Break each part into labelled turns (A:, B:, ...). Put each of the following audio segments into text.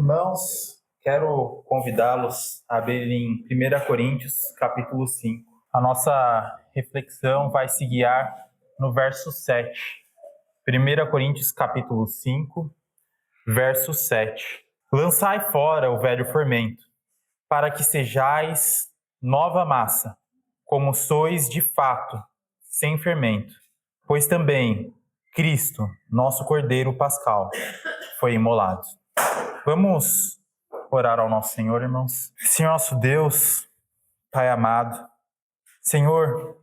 A: Irmãos, quero convidá-los a abrirem 1 Coríntios, capítulo 5. A nossa reflexão vai se guiar no verso 7. 1 Coríntios, capítulo 5, verso 7. Lançai fora o velho fermento, para que sejais nova massa, como sois de fato, sem fermento. Pois também Cristo, nosso Cordeiro Pascal, foi imolado. Vamos orar ao nosso Senhor, irmãos. Senhor nosso Deus, Pai amado, Senhor,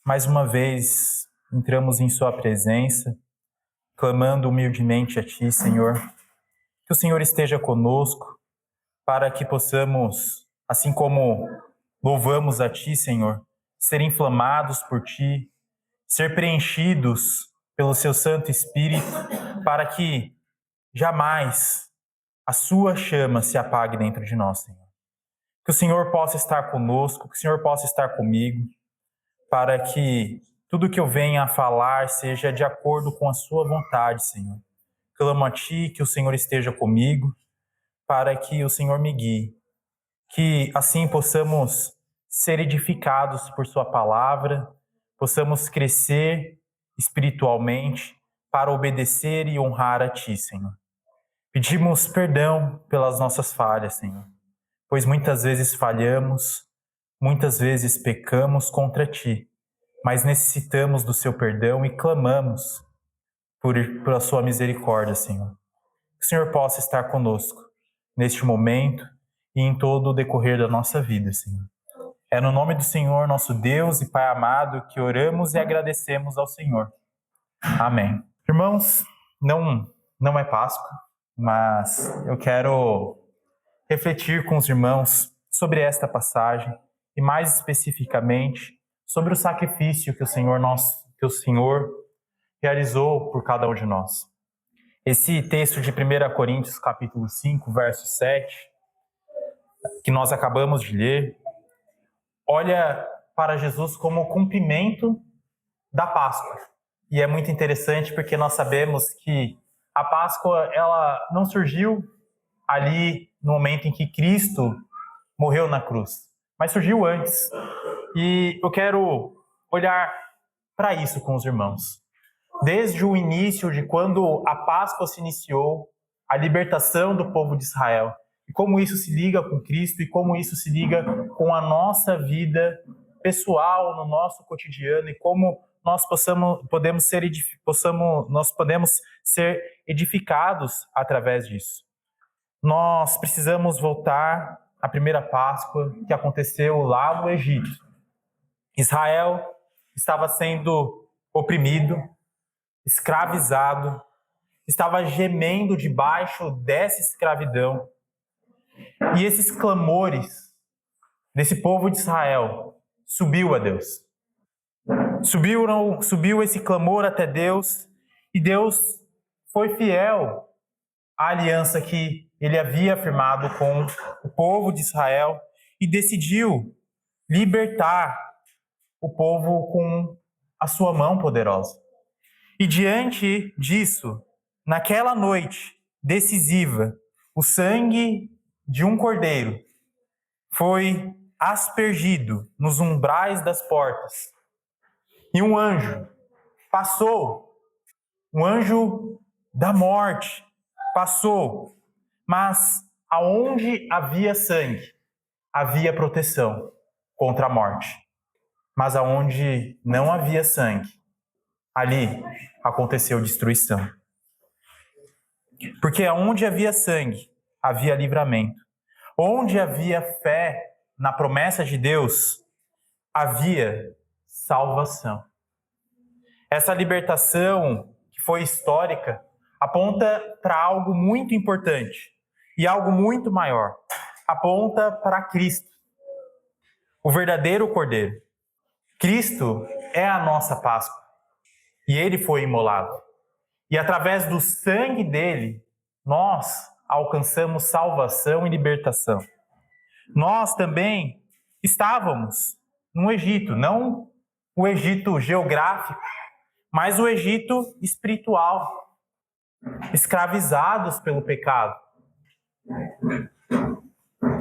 A: mais uma vez entramos em Sua presença, clamando humildemente a Ti, Senhor, que o Senhor esteja conosco, para que possamos, assim como louvamos a Ti, Senhor, ser inflamados por Ti, ser preenchidos pelo Seu Santo Espírito, para que jamais a Sua chama se apague dentro de nós, Senhor. Que o Senhor possa estar conosco, que o Senhor possa estar comigo, para que tudo que eu venha a falar seja de acordo com a Sua vontade, Senhor. Clamo a Ti que o Senhor esteja comigo, para que o Senhor me guie. Que assim possamos ser edificados por Sua palavra, possamos crescer espiritualmente para obedecer e honrar a Ti, Senhor. Pedimos perdão pelas nossas falhas, Senhor, pois muitas vezes falhamos, muitas vezes pecamos contra Ti, mas necessitamos do Seu perdão e clamamos por a Sua misericórdia, Senhor. Que o Senhor possa estar conosco neste momento e em todo o decorrer da nossa vida, Senhor. É no nome do Senhor, nosso Deus e Pai amado, que oramos e agradecemos ao Senhor. Amém. Irmãos, não é Páscoa, mas eu quero refletir com os irmãos sobre esta passagem e mais especificamente sobre o sacrifício que o Senhor realizou por cada um de nós. Esse texto de 1 Coríntios, capítulo 5, verso 7, que nós acabamos de ler, olha para Jesus como o cumprimento da Páscoa. E é muito interessante porque nós sabemos que a Páscoa, ela não surgiu ali no momento em que Cristo morreu na cruz, mas surgiu antes. E eu quero olhar para isso com os irmãos. Desde o início de quando a Páscoa se iniciou, a libertação do povo de Israel, e como isso se liga com Cristo e como isso se liga com a nossa vida pessoal, no nosso cotidiano, e como nós podemos ser edificados através disso. Nós precisamos voltar à primeira Páscoa que aconteceu lá no Egito. Israel estava sendo oprimido, escravizado, estava gemendo debaixo dessa escravidão. E esses clamores desse povo de Israel subiu a Deus. Subiu esse clamor até Deus, e Deus foi fiel à aliança que ele havia firmado com o povo de Israel e decidiu libertar o povo com a sua mão poderosa. E diante disso, naquela noite decisiva, o sangue de um cordeiro foi aspergido nos umbrais das portas. E um anjo passou, um anjo da morte passou, mas aonde havia sangue, havia proteção contra a morte. Mas aonde não havia sangue, ali aconteceu destruição. Porque aonde havia sangue, havia livramento. Onde havia fé na promessa de Deus, havia salvação. Essa libertação, que foi histórica, aponta para algo muito importante e algo muito maior. Aponta para Cristo, o verdadeiro Cordeiro. Cristo é a nossa Páscoa e Ele foi imolado. E através do sangue dele, nós alcançamos salvação e libertação. Nós também estávamos no Egito, não o Egito geográfico, mas o Egito espiritual, escravizados pelo pecado.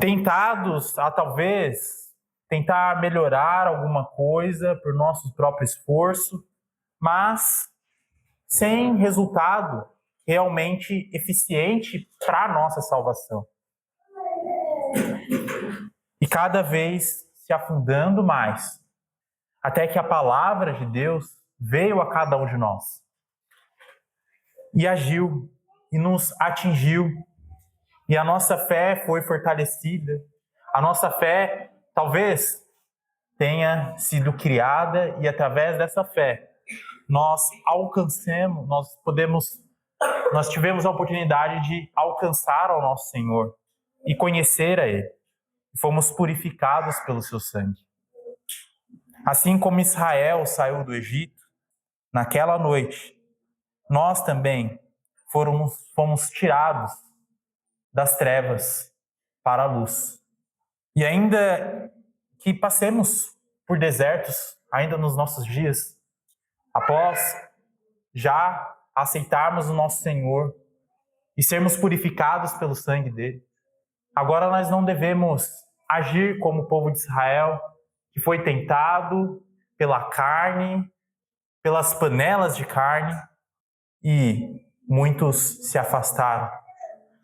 A: tentados a talvez tentar melhorar alguma coisa por nosso próprio esforço, mas sem resultado realmente eficiente para a nossa salvação. E cada vez se afundando mais, até que a palavra de Deus veio a cada um de nós e agiu e nos atingiu, e a nossa fé foi fortalecida. A nossa fé talvez tenha sido criada, e através dessa fé nós alcancemos, nós tivemos a oportunidade de alcançar ao nosso Senhor e conhecer a Ele. Fomos purificados pelo seu sangue. Assim como Israel saiu do Egito, naquela noite, nós também fomos tirados das trevas para a luz. E ainda que passemos por desertos, ainda nos nossos dias, após já aceitarmos o nosso Senhor e sermos purificados pelo sangue dele, agora nós não devemos agir como o povo de Israel, que foi tentado pela carne, pelas panelas de carne, e muitos se afastaram.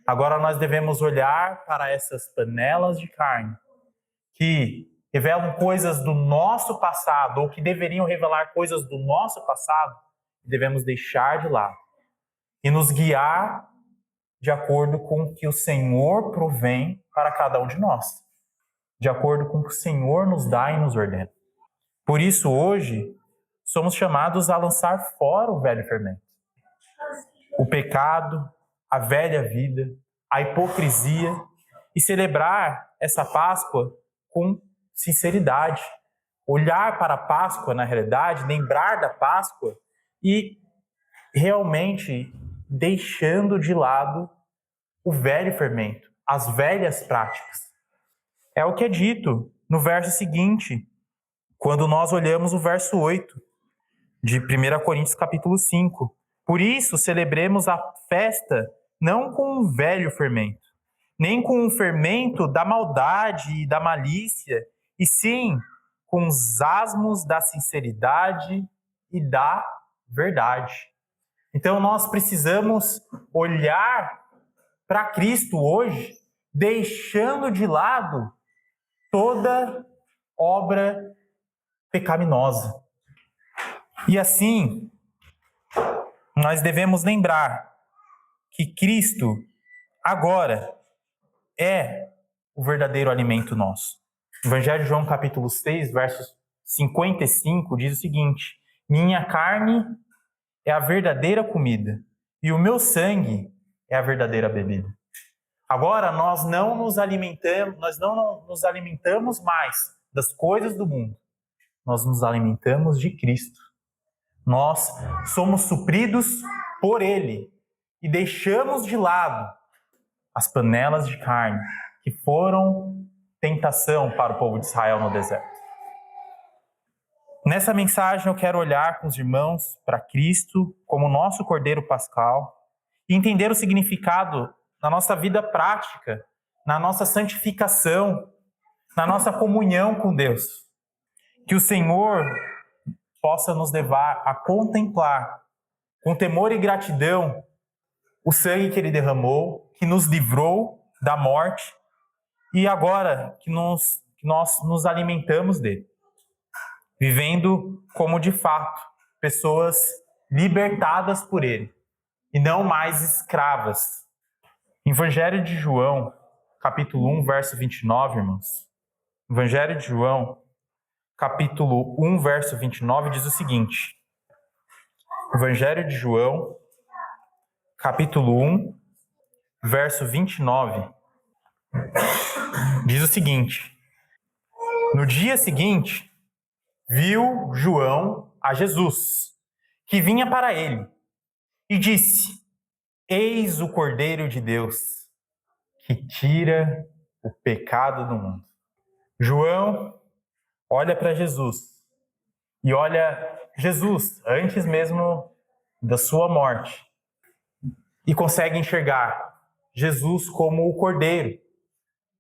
A: Agora nós devemos olhar para essas panelas de carne, que revelam coisas do nosso passado, ou que deveriam revelar coisas do nosso passado, e devemos deixar de lado e nos guiar de acordo com o que o Senhor provém para cada um de nós, de acordo com o que o Senhor nos dá e nos ordena. Por isso, hoje, somos chamados a lançar fora o velho fermento, o pecado, a velha vida, a hipocrisia, e celebrar essa Páscoa com sinceridade. Olhar para a Páscoa, na realidade, lembrar da Páscoa e realmente deixando de lado o velho fermento, as velhas práticas. É o que é dito no verso seguinte, quando nós olhamos o verso 8 de 1 Coríntios capítulo 5. Por isso, celebremos a festa não com um velho fermento, nem com um fermento da maldade e da malícia, e sim com os asmos da sinceridade e da verdade. Então, nós precisamos olhar para Cristo hoje, deixando de lado toda obra pecaminosa. E assim, nós devemos lembrar que Cristo agora é o verdadeiro alimento nosso. O Evangelho de João, capítulo 6, versos 55, diz o seguinte: minha carne é a verdadeira comida e o meu sangue é a verdadeira bebida. Agora nós não nos alimentamos mais das coisas do mundo. Nós nos alimentamos de Cristo. Nós somos supridos por Ele e deixamos de lado as panelas de carne que foram tentação para o povo de Israel no deserto. Nessa mensagem eu quero olhar com os irmãos para Cristo como nosso Cordeiro Pascal e entender o significado na nossa vida prática, na nossa santificação, na nossa comunhão com Deus. Que o Senhor possa nos levar a contemplar, com temor e gratidão, o sangue que Ele derramou, que nos livrou da morte, e agora que nós nos alimentamos dele, vivendo como de fato pessoas libertadas por ele e não mais escravas. Evangelho de João, capítulo 1, verso 29, irmãos. Evangelho de João, capítulo 1, verso 29, diz o seguinte. Evangelho de João, capítulo 1, verso 29, diz o seguinte: no dia seguinte, viu João a Jesus, que vinha para ele, e disse: eis o Cordeiro de Deus, que tira o pecado do mundo. João olha para Jesus, e olha Jesus antes mesmo da sua morte, e consegue enxergar Jesus como o Cordeiro,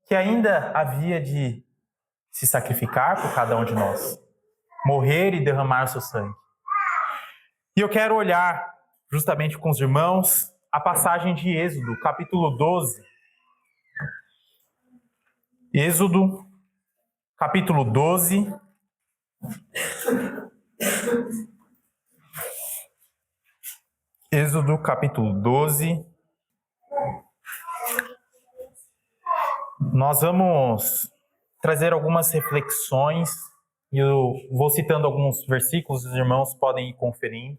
A: que ainda havia de se sacrificar por cada um de nós, morrer e derramar o seu sangue. E eu quero olhar justamente com os irmãos a passagem de Êxodo, capítulo 12. Êxodo, capítulo 12. Êxodo, capítulo 12. Nós vamos trazer algumas reflexões e eu vou citando alguns versículos, os irmãos podem ir conferindo.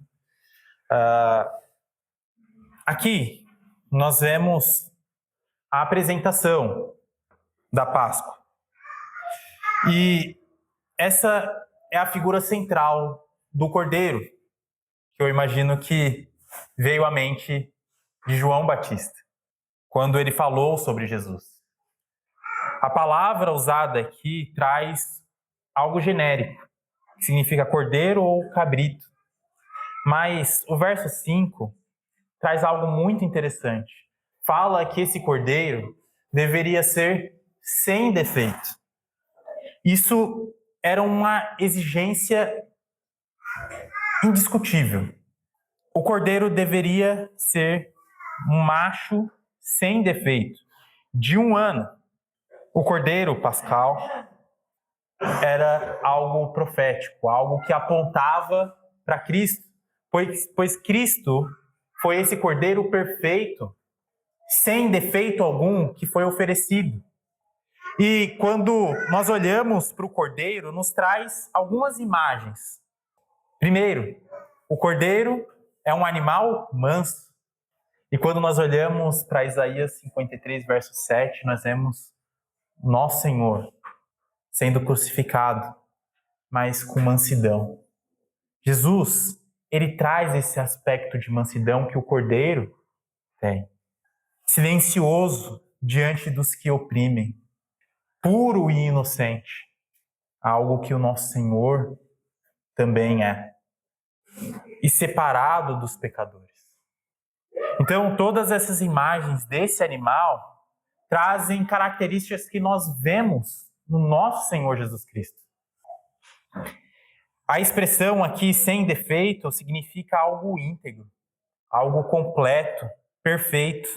A: Aqui nós vemos a apresentação da Páscoa. E essa é a figura central do Cordeiro, que eu imagino que veio à mente de João Batista, quando ele falou sobre Jesus. A palavra usada aqui traz algo genérico, que significa cordeiro ou cabrito. Mas o verso 5 traz algo muito interessante. Fala que esse cordeiro deveria ser sem defeito. Isso era uma exigência indiscutível. O cordeiro deveria ser um macho sem defeito, de 1 ano. O cordeiro pascal era algo profético, algo que apontava para Cristo, pois Cristo foi esse cordeiro perfeito, sem defeito algum, que foi oferecido. E quando nós olhamos para o cordeiro, nos traz algumas imagens. Primeiro, o cordeiro é um animal manso. E quando nós olhamos para Isaías 53, verso 7, nós vemos nosso Senhor sendo crucificado, mas com mansidão. Jesus, ele traz esse aspecto de mansidão que o cordeiro tem. Silencioso diante dos que oprimem. Puro e inocente. Algo que o nosso Senhor também é. E separado dos pecadores. Então, todas essas imagens desse animal trazem características que nós vemos no nosso Senhor Jesus Cristo. A expressão aqui, sem defeito, significa algo íntegro, algo completo, perfeito.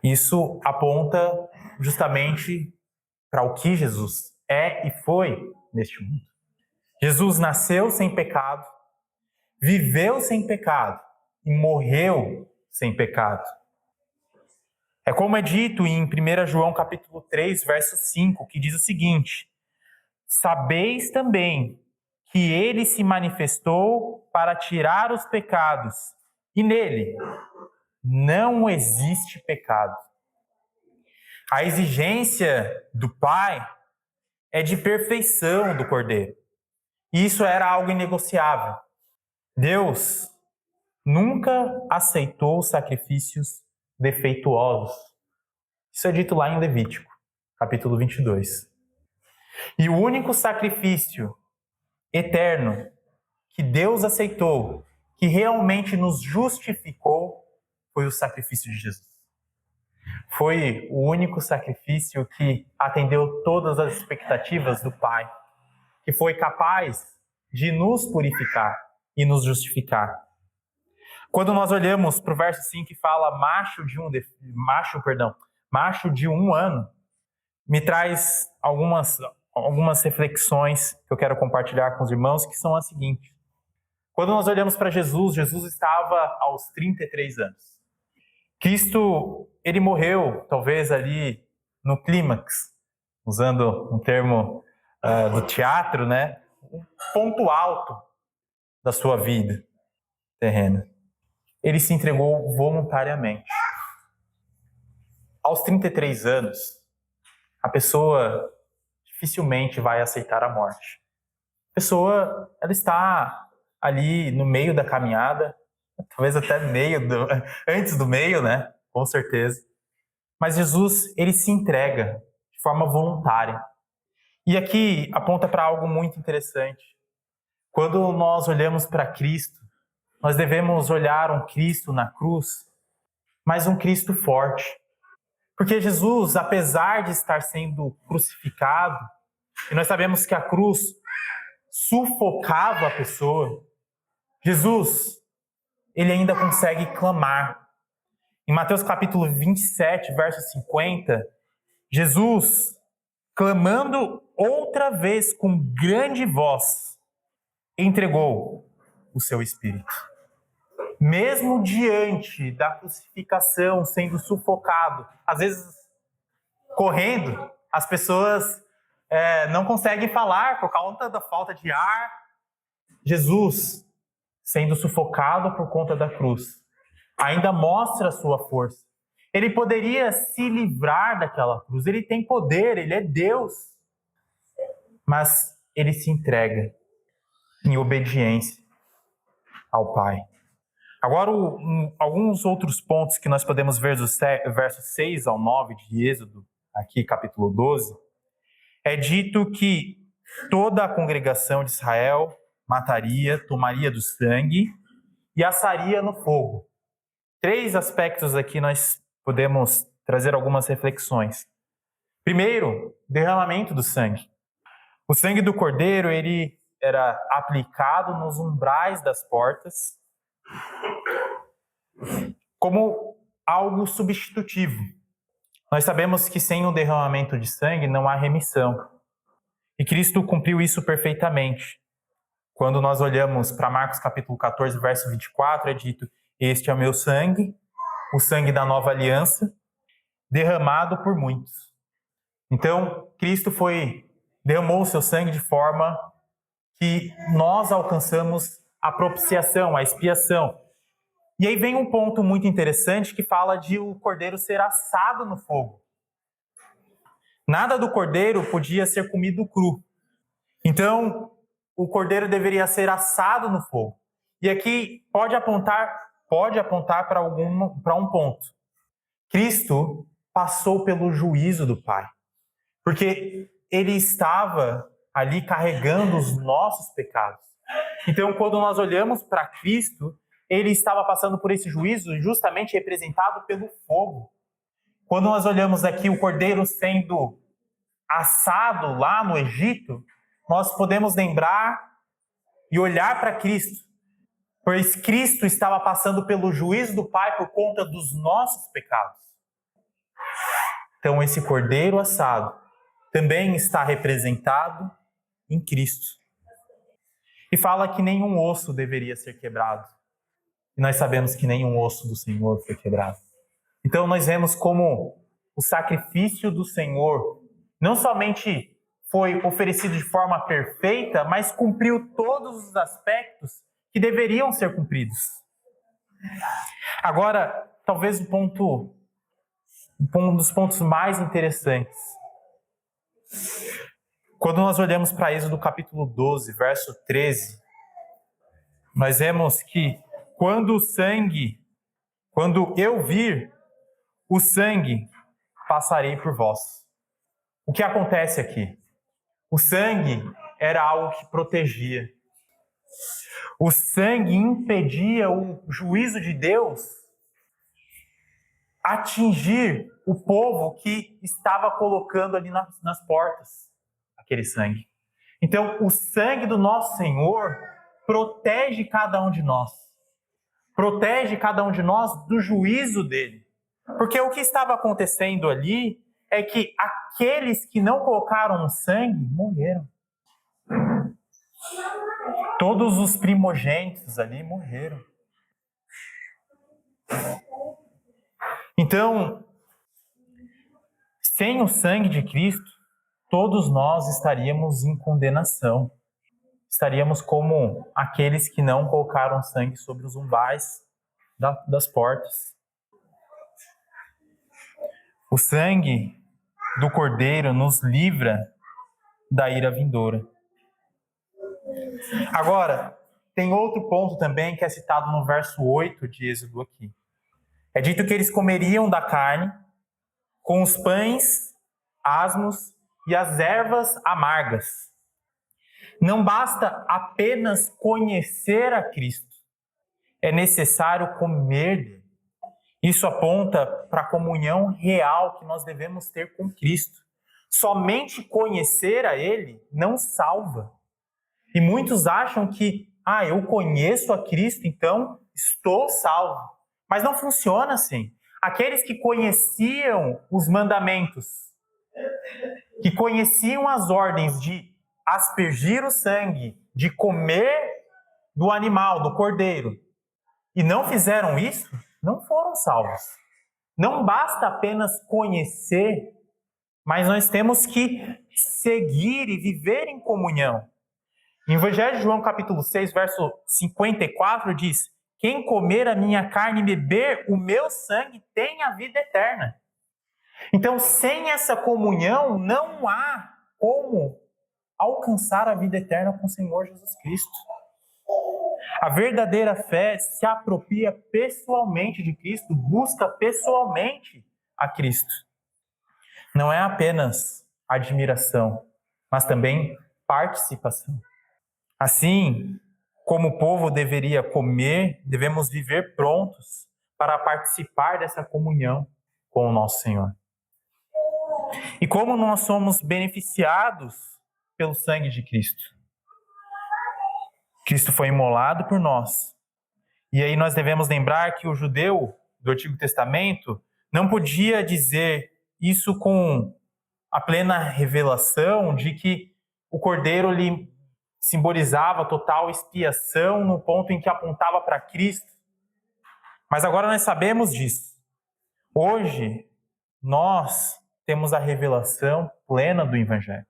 A: Isso aponta justamente para o que Jesus é e foi neste mundo. Jesus nasceu sem pecado, viveu sem pecado e morreu sem pecado. É como é dito em 1 João capítulo 3, verso 5, que diz o seguinte: sabeis também que ele se manifestou para tirar os pecados, e nele não existe pecado. A exigência do Pai é de perfeição do Cordeiro. E isso era algo inegociável. Deus nunca aceitou sacrifícios defeituosos. Isso é dito lá em Levítico, capítulo 22. E o único sacrifício eterno que Deus aceitou, que realmente nos justificou, foi o sacrifício de Jesus. Foi o único sacrifício que atendeu todas as expectativas do Pai, que foi capaz de nos purificar e nos justificar. Quando nós olhamos para o verso 5 que fala macho de 1 ano, me traz algumas reflexões que eu quero compartilhar com os irmãos, que são as seguintes. Quando nós olhamos para Jesus, Jesus estava aos 33 anos. Cristo, ele morreu, talvez ali no clímax, usando um termo do teatro, né? Um ponto alto da sua vida terrena. Ele se entregou voluntariamente. Aos 33 anos, a pessoa dificilmente vai aceitar a morte. A pessoa, ela está ali no meio da caminhada, talvez até antes do meio, né? Com certeza. Mas Jesus, ele se entrega de forma voluntária. E aqui aponta para algo muito interessante. Quando nós olhamos para Cristo, nós devemos olhar um Cristo na cruz, mas um Cristo forte, Porque Jesus, apesar de estar sendo crucificado, e nós sabemos que a cruz sufocava a pessoa, Jesus, ele ainda consegue clamar. Em Mateus capítulo 27, verso 50, Jesus, clamando outra vez com grande voz, entregou o seu espírito. Mesmo diante da crucificação, sendo sufocado, às vezes correndo, as pessoas não conseguem falar por conta da falta de ar. Jesus, sendo sufocado por conta da cruz, ainda mostra a sua força. Ele poderia se livrar daquela cruz, ele tem poder, ele é Deus. Mas ele se entrega em obediência ao Pai. Agora, alguns outros pontos que nós podemos ver dos versos 6 ao 9 de Êxodo, aqui capítulo 12, é dito que toda a congregação de Israel mataria, tomaria do sangue e assaria no fogo. 3 aspectos aqui nós podemos trazer algumas reflexões. Primeiro, derramamento do sangue. O sangue do cordeiro, ele era aplicado nos umbrais das portas como algo substitutivo. Nós sabemos que sem o derramamento de sangue não há remissão. E Cristo cumpriu isso perfeitamente. Quando nós olhamos para Marcos capítulo 14, verso 24, é dito: este é o meu sangue, o sangue da nova aliança, derramado por muitos. Então, Cristo derramou o seu sangue de forma que nós alcançamos a propiciação, a expiação. E aí vem um ponto muito interessante que fala de o cordeiro ser assado no fogo. Nada do cordeiro podia ser comido cru. Então, o cordeiro deveria ser assado no fogo. E aqui pode apontar para um ponto. Cristo passou pelo juízo do Pai, porque ele estava ali carregando os nossos pecados. Então, quando nós olhamos para Cristo, ele estava passando por esse juízo justamente representado pelo fogo. Quando nós olhamos aqui o cordeiro sendo assado lá no Egito, nós podemos lembrar e olhar para Cristo, pois Cristo estava passando pelo juízo do Pai por conta dos nossos pecados. Então, esse cordeiro assado também está representado em Cristo. E fala que nenhum osso deveria ser quebrado. E nós sabemos que nenhum osso do Senhor foi quebrado. Então, nós vemos como o sacrifício do Senhor não somente foi oferecido de forma perfeita, mas cumpriu todos os aspectos que deveriam ser cumpridos. Agora, talvez um dos pontos mais interessantes. Quando nós olhamos para Êxodo capítulo 12, verso 13, nós vemos que quando eu vir o sangue, passarei por vós. O que acontece aqui? O sangue era algo que protegia. O sangue impedia o juízo de Deus atingir o povo que estava colocando ali nas portas aquele sangue. Então, o sangue do nosso Senhor protege cada um de nós. Protege cada um de nós do juízo dele. Porque o que estava acontecendo ali é que aqueles que não colocaram o sangue morreram. Todos os primogênitos ali morreram. Então, sem o sangue de Cristo, todos nós estaríamos em condenação. Estaríamos como aqueles que não colocaram sangue sobre os umbrais das portas. O sangue do Cordeiro nos livra da ira vindoura. Agora, tem outro ponto também que é citado no verso 8 de Êxodo aqui. É dito que eles comeriam da carne com os pães asmos e as ervas amargas. Não basta apenas conhecer a Cristo, é necessário comer dele. Isso aponta para a comunhão real que nós devemos ter com Cristo. Somente conhecer a Ele não salva. E muitos acham que, eu conheço a Cristo, então estou salvo. Mas não funciona assim. Aqueles que conheciam os mandamentos, que conheciam as ordens de aspergir o sangue, de comer do animal, do cordeiro, e não fizeram isso, não foram salvos. Não basta apenas conhecer, mas nós temos que seguir e viver em comunhão. Em Evangelho de João, capítulo 6, verso 54, diz: quem comer a minha carne e beber o meu sangue tem a vida eterna. Então, sem essa comunhão, não há como alcançar a vida eterna com o Senhor Jesus Cristo. A verdadeira fé se apropria pessoalmente de Cristo, busca pessoalmente a Cristo. Não é apenas admiração, mas também participação. Assim como o povo deveria comer, devemos viver prontos para participar dessa comunhão com o nosso Senhor. E como nós somos beneficiados pelo sangue de Cristo? Cristo foi imolado por nós. E aí nós devemos lembrar que o judeu do Antigo Testamento não podia dizer isso com a plena revelação de que o cordeiro lhe simbolizava total expiação no ponto em que apontava para Cristo. Mas agora nós sabemos disso. Hoje, nós temos a revelação plena do Evangelho.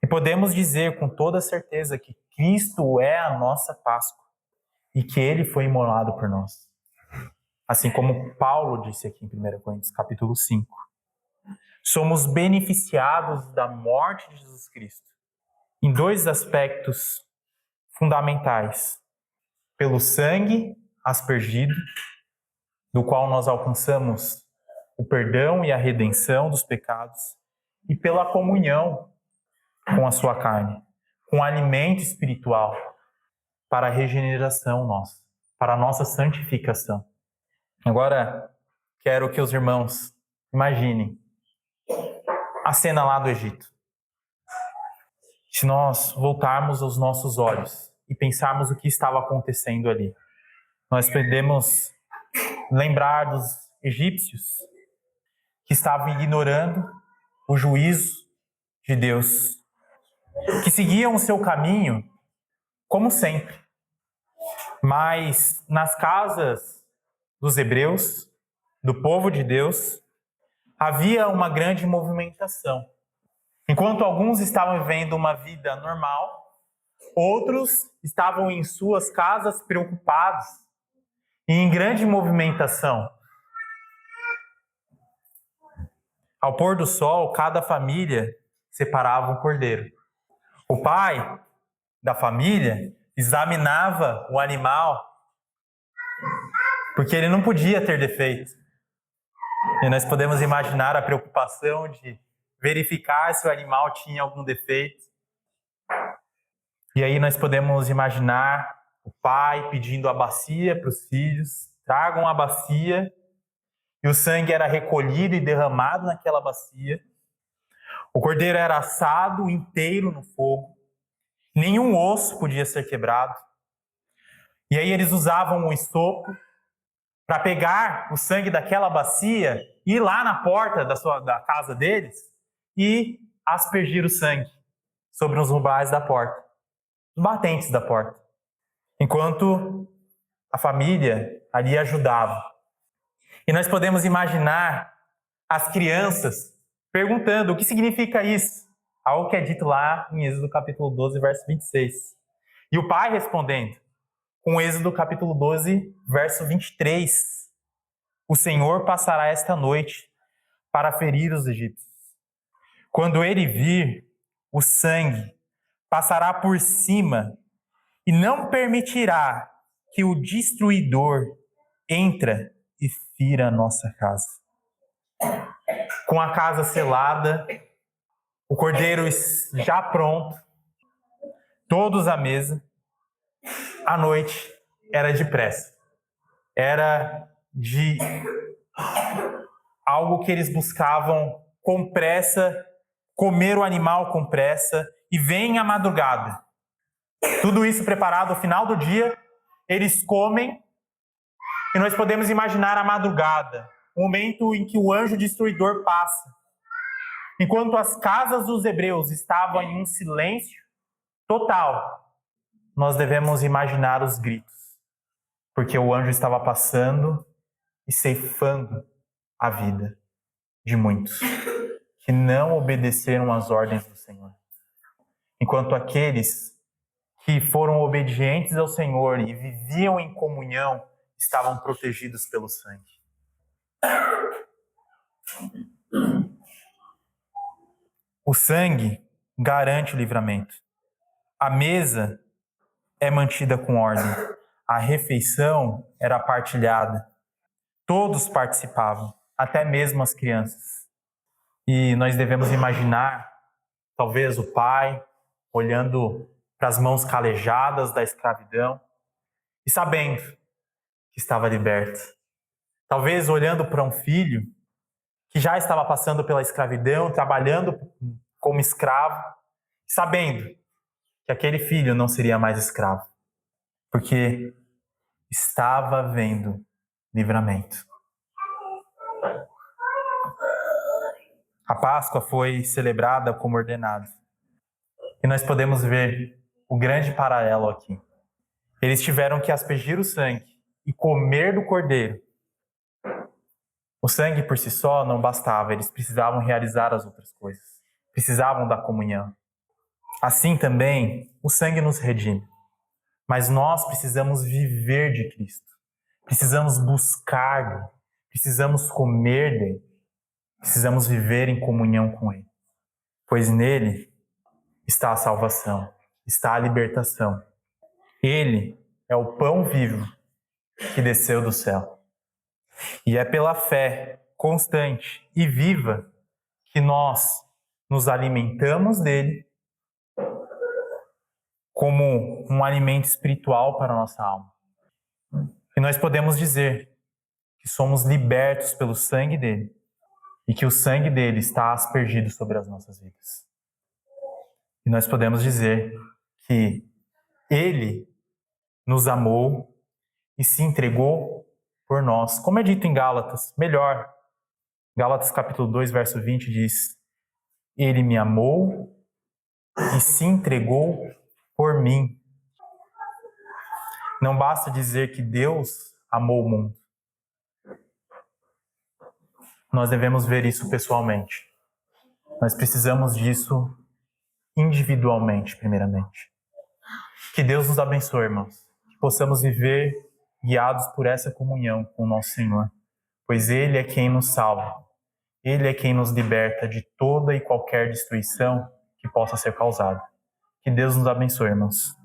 A: E podemos dizer com toda certeza que Cristo é a nossa Páscoa e que Ele foi imolado por nós. Assim como Paulo disse aqui em 1 Coríntios, capítulo 5. Somos beneficiados da morte de Jesus Cristo em dois aspectos fundamentais. Pelo sangue aspergido, do qual nós alcançamos o perdão e a redenção dos pecados, e pela comunhão com a sua carne, com o alimento espiritual para a regeneração nossa, para a nossa santificação. Agora, quero que os irmãos imaginem a cena lá do Egito. Se nós voltarmos os nossos olhos e pensarmos o que estava acontecendo ali, nós podemos lembrar dos egípcios que estavam ignorando o juízo de Deus, que seguiam o seu caminho como sempre. Mas nas casas dos hebreus, do povo de Deus, havia uma grande movimentação. Enquanto alguns estavam vivendo uma vida normal, outros estavam em suas casas preocupados e em grande movimentação. Ao pôr do sol, cada família separava um cordeiro. O pai da família examinava o animal, porque ele não podia ter defeito. E nós podemos imaginar a preocupação de verificar se o animal tinha algum defeito. E aí nós podemos imaginar o pai pedindo a bacia para os filhos: tragam a bacia, e o sangue era recolhido e derramado naquela bacia. O cordeiro era assado inteiro no fogo, nenhum osso podia ser quebrado. E aí eles usavam o esopo para pegar o sangue daquela bacia, ir lá na porta da casa deles e aspergir o sangue sobre os umbrais da porta, os batentes da porta, enquanto a família ali ajudava. E nós podemos imaginar as crianças perguntando o que significa isso, algo que é dito lá em Êxodo capítulo 12, verso 26. E o pai respondendo, com Êxodo capítulo 12, verso 23. O Senhor passará esta noite para ferir os egípcios. Quando ele vir o sangue, passará por cima e não permitirá que o destruidor entre e fira a nossa casa. Com a casa selada, o cordeiro já pronto, todos à mesa, a noite era depressa. Era de algo que eles buscavam com pressa, comer o animal com pressa, e vem a madrugada. Tudo isso preparado ao final do dia, eles comem, e nós podemos imaginar a madrugada, o momento em que o anjo destruidor passa. Enquanto as casas dos hebreus estavam em um silêncio total, nós devemos imaginar os gritos, porque o anjo estava passando e ceifando a vida de muitos que não obedeceram às ordens do Senhor. Enquanto aqueles que foram obedientes ao Senhor e viviam em comunhão estavam protegidos pelo sangue. O sangue garante o livramento. A mesa é mantida com ordem. A refeição era partilhada. Todos participavam, até mesmo as crianças. E nós devemos imaginar, talvez, o pai olhando para as mãos calejadas da escravidão e sabendo que estava liberto. Talvez olhando para um filho que já estava passando pela escravidão, trabalhando como escravo, sabendo que aquele filho não seria mais escravo, porque estava havendo livramento. A Páscoa foi celebrada como ordenado. E nós podemos ver o grande paralelo aqui. Eles tiveram que aspergir o sangue e comer do cordeiro. O sangue por si só não bastava, eles precisavam realizar as outras coisas. Precisavam da comunhão. Assim também, o sangue nos redime. Mas nós precisamos viver de Cristo. Precisamos buscar dele. Precisamos comer dele. Precisamos viver em comunhão com ele. Pois nele está a salvação, está a libertação. Ele é o pão vivo que desceu do céu. E é pela fé constante e viva que nós nos alimentamos dele como um alimento espiritual para a nossa alma. E nós podemos dizer que somos libertos pelo sangue dele e que o sangue dele está aspergido sobre as nossas vidas. E nós podemos dizer que ele nos amou e se entregou por nós. Como é dito em Gálatas, melhor. Gálatas capítulo 2, verso 20 diz: ele me amou e se entregou por mim. Não basta dizer que Deus amou o mundo. Nós devemos ver isso pessoalmente. Nós precisamos disso individualmente, primeiramente. Que Deus nos abençoe, irmãos. Que possamos viver guiados por essa comunhão com o nosso Senhor. Pois Ele é quem nos salva. Ele é quem nos liberta de toda e qualquer destruição que possa ser causada. Que Deus nos abençoe, irmãos.